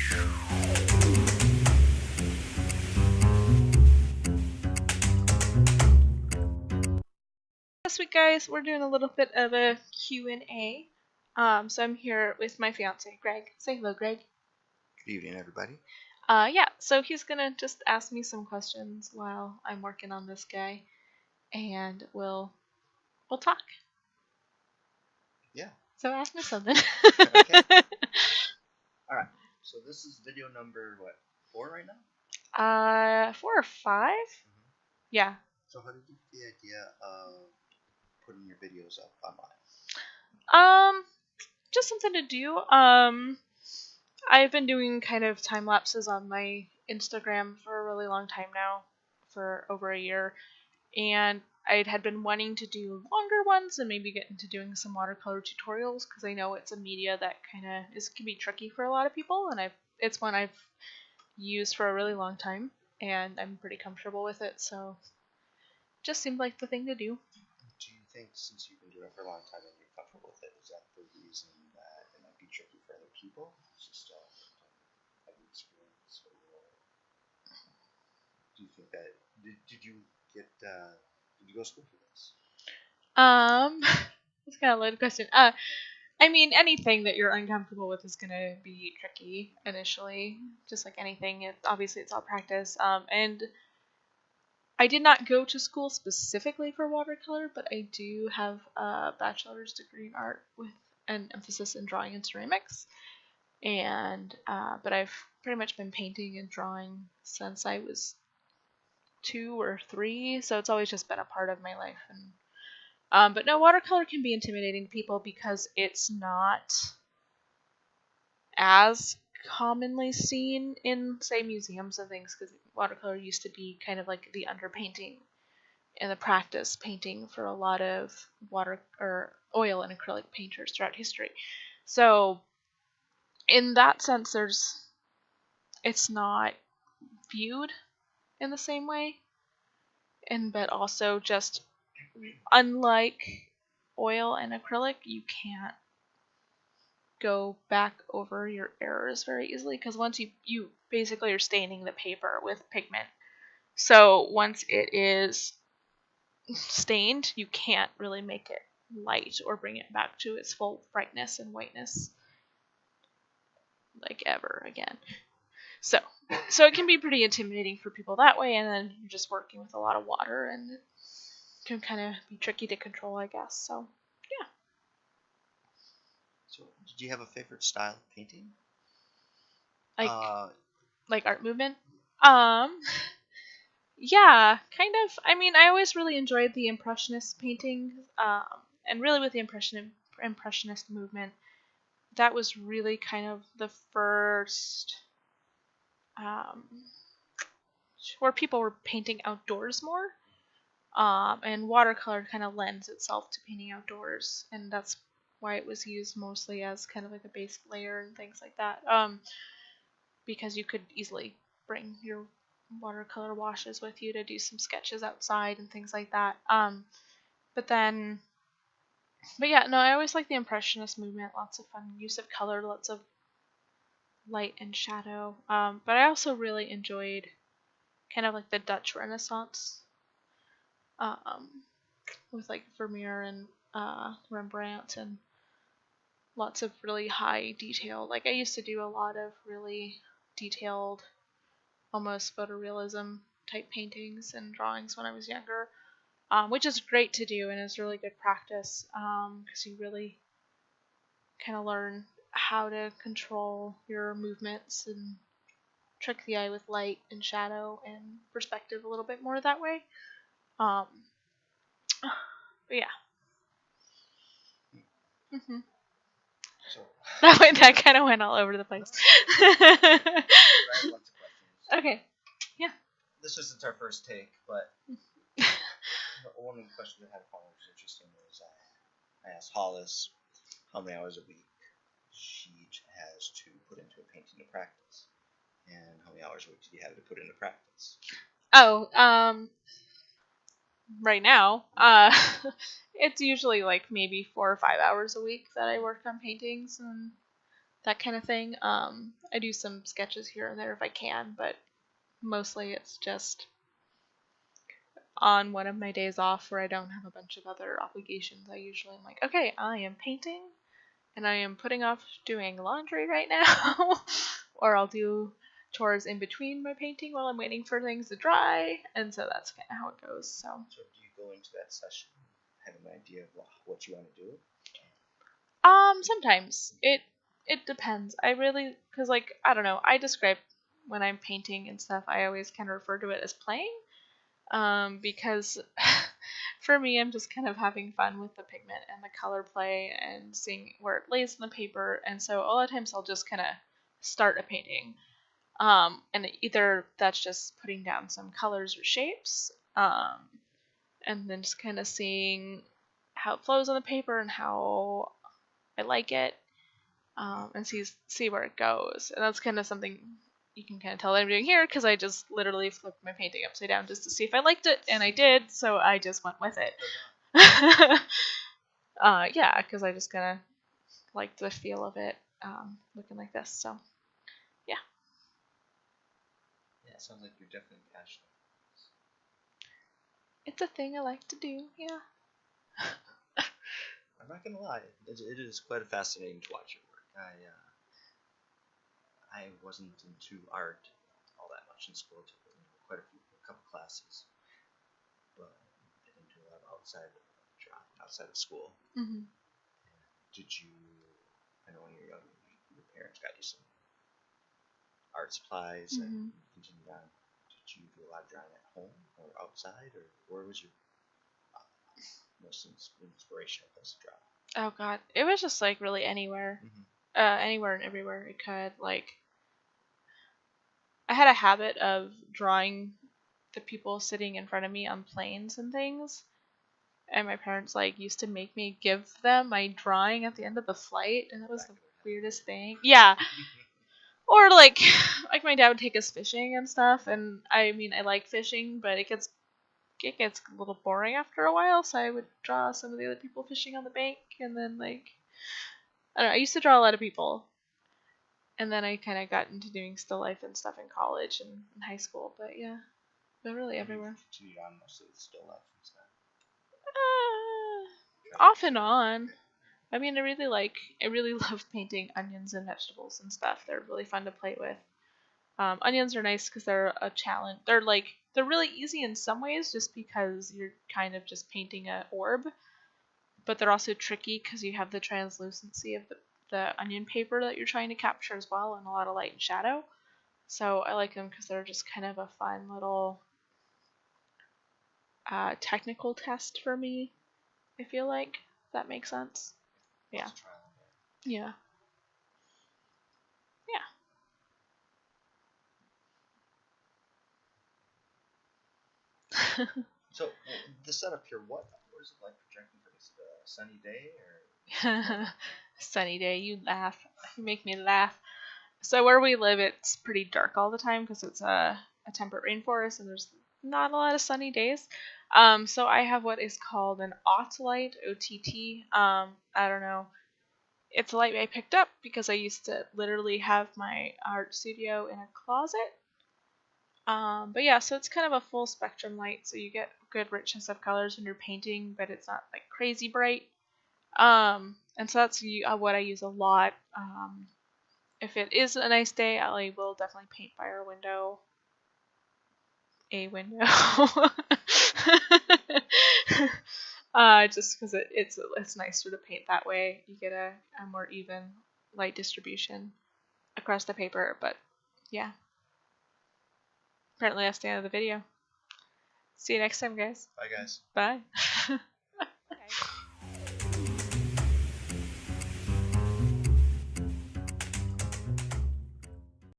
This week, guys, we're doing a little bit of a Q&A. So I'm here with my fiance, Greg. Say hello, Greg. Good evening, everybody. So he's gonna just ask me some questions while I'm working on this guy, and we'll talk. Yeah. So ask me something. Okay. All right. So this is video number 4 right now? 4 or 5? Mm-hmm. Yeah. So how did you get the idea of putting your videos up online? Just something to do. I've been doing kind of time lapses on my Instagram for a really long time now, for over a year, and I had been wanting to do longer ones and maybe get into doing some watercolor tutorials because I know it's a media that kind of can be tricky for a lot of people, and it's one I've used for a really long time, and I'm pretty comfortable with it, so it just seemed like the thing to do. Do you think, since you've been doing it for a long time and you're comfortable with it, is that the reason that it might be tricky for other people? It's just having experience, or do you think that did you go to school for this? That's kind of a loaded question. I mean, anything that you're uncomfortable with is gonna be tricky initially, just like anything. Obviously it's all practice. And I did not go to school specifically for watercolor, but I do have a bachelor's degree in art with an emphasis in drawing and ceramics. And but I've pretty much been painting and drawing since I was 2 or 3, so it's always just been a part of my life. And but no, watercolor can be intimidating to people because it's not as commonly seen in, say, museums and things, because watercolor used to be kind of like the underpainting and the practice painting for a lot of water or oil and acrylic painters throughout history. So in that sense, it's not viewed in the same way, but also just unlike oil and acrylic, you can't go back over your errors very easily, because once you basically are staining the paper with pigment. So once it is stained, you can't really make it light or bring it back to its full brightness and whiteness like ever again. So it can be pretty intimidating for people that way, and then you're just working with a lot of water, and it can kind of be tricky to control, I guess. So yeah. So did you have a favorite style of painting? Like art movement? Yeah, kind of. I mean, I always really enjoyed the Impressionist painting, and really with the Impressionist movement, that was really kind of the first where people were painting outdoors more, and watercolor kind of lends itself to painting outdoors, and that's why it was used mostly as kind of like a base layer and things like that, because you could easily bring your watercolor washes with you to do some sketches outside and things like that. But yeah, no, I always like the Impressionist movement. Lots of fun use of color, lots of light and shadow. But I also really enjoyed kind of like the Dutch Renaissance, with like Vermeer and Rembrandt, and lots of really high detail. Like I used to do a lot of really detailed, almost photorealism type paintings and drawings when I was younger, which is great to do and is really good practice, because you really kind of learn how to control your movements and trick the eye with light and shadow and perspective a little bit more that way. But yeah. Mm-hmm. So that kind of went all over the place. I have lots of questions. Okay. Yeah. This isn't our first take, but one of the questions I had found was interesting was I asked Hollis how many hours a week she has to put into a painting to practice, and how many hours a week do you have to put into practice? Oh, right now, it's usually like maybe 4 or 5 hours a week that I work on paintings, and that kind of thing. I do some sketches here and there if I can, but mostly it's just on one of my days off where I don't have a bunch of other obligations. I usually am like, okay, I am painting and I am putting off doing laundry right now, or I'll do chores in between my painting while I'm waiting for things to dry, and so that's kind of how it goes. So do you go into that session having an idea of what you want to do? Sometimes it depends. I really, because like, I don't know, I describe when I'm painting and stuff, I always kind of refer to it as playing, because for me, I'm just kind of having fun with the pigment and the color play and seeing where it lays in the paper. And so a lot of times I'll just kind of start a painting. And either that's just putting down some colors or shapes, and then just kind of seeing how it flows on the paper and how I like it, and see where it goes. And that's kind of something you can kind of tell that I'm doing here, because I just literally flipped my painting upside down just to see if I liked it, and I did, so I just went with it. Yeah, because I just kind of liked the feel of it, looking like this, so yeah. Yeah, it sounds like you're definitely passionate. It's a thing I like to do, yeah. I'm not gonna lie, it is quite fascinating to watch your work. I wasn't into art all that much in school. Took a couple classes, but I didn't do a lot of outside of school. Mm-hmm. Did you? I know when you were young, your parents got you some art supplies and continued on. Did you do a lot of drawing at home or outside, or where was your most inspirational place to draw? Oh god, it was just like really anywhere, anywhere and everywhere it could. Like, I had a habit of drawing the people sitting in front of me on planes and things, and my parents like used to make me give them my drawing at the end of the flight, and that was the weirdest thing. Yeah. Or like my dad would take us fishing and stuff, and I mean I like fishing, but it gets a little boring after a while, so I would draw some of the other people fishing on the bank, and then like, I don't know, I used to draw a lot of people, and then I kind of got into doing still life and stuff in college and in high school, but yeah, but really everywhere. Continued on mostly with still life and stuff. Off and on. I mean, I really love painting onions and vegetables and stuff. They're really fun to play with. Onions are nice because they're a challenge. They're really easy in some ways, just because you're kind of just painting an orb, but they're also tricky because you have the translucency of the onion paper that you're trying to capture as well, and a lot of light and shadow. So I like them because they're just kind of a fun little technical test for me, I feel like, if that makes sense. Yeah. Yeah. Yeah. So the setup here, what is it like projecting for this? A sunny day or? Sunny day, you laugh. You make me laugh. So where we live, it's pretty dark all the time because it's a temperate rainforest and there's not a lot of sunny days. So I have what is called an OTT light, OTT. I don't know. It's a light I picked up because I used to literally have my art studio in a closet. But yeah, so it's kind of a full spectrum light, so you get good richness of colors when you're painting, but it's not like crazy bright. And so that's what I use a lot. If it is a nice day, I will definitely paint by our window. A window. Just because it's nicer to paint that way. You get a more even light distribution across the paper. But yeah. Apparently that's the end of the video. See you next time, guys. Bye, guys. Bye.